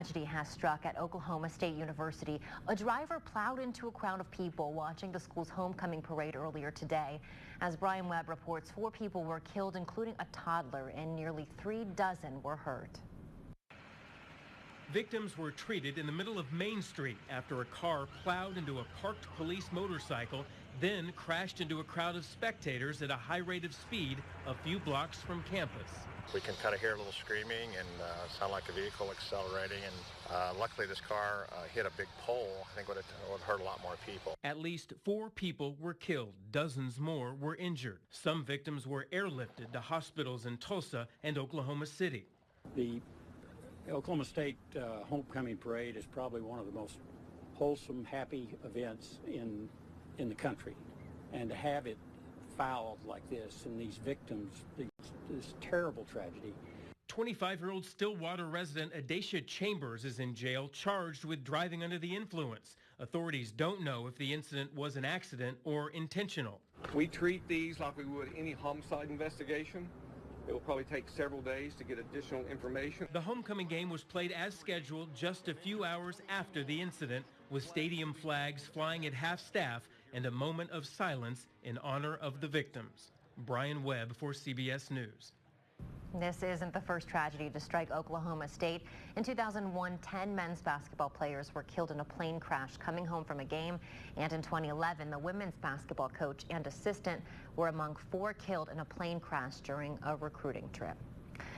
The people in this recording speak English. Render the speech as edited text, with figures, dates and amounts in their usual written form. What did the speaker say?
Tragedy has struck at Oklahoma State University. A driver plowed into a crowd of people watching the school's homecoming parade earlier today. As Brian Webb reports, 4 people were killed, including a toddler, and nearly 3 dozen were hurt. Victims were treated in the middle of Main Street after a car plowed into a parked police motorcycle, then crashed into a crowd of spectators at a high rate of speed a few blocks from campus. We can kind of hear a little screaming and sound like a vehicle accelerating, and luckily this car hit a big pole. I think would hurt a lot more people. At least 4 people were killed. Dozens more were injured. Some victims were airlifted to hospitals in Tulsa and Oklahoma City. The Oklahoma State Homecoming Parade is probably one of the most wholesome, happy events in the country. And to have it fouled like this and these victims, this terrible tragedy. 25-year-old Stillwater resident Adacia Chambers is in jail, charged with driving under the influence. Authorities don't know if the incident was an accident or intentional. We treat these like we would any homicide investigation. It will probably take several days to get additional information. The homecoming game was played as scheduled just a few hours after the incident, with stadium flags flying at half-staff and a moment of silence in honor of the victims. Brian Webb for CBS News. This isn't the first tragedy to strike Oklahoma State. In 2001, 10 men's basketball players were killed in a plane crash coming home from a game. And in 2011, the women's basketball coach and assistant were among 4 killed in a plane crash during a recruiting trip.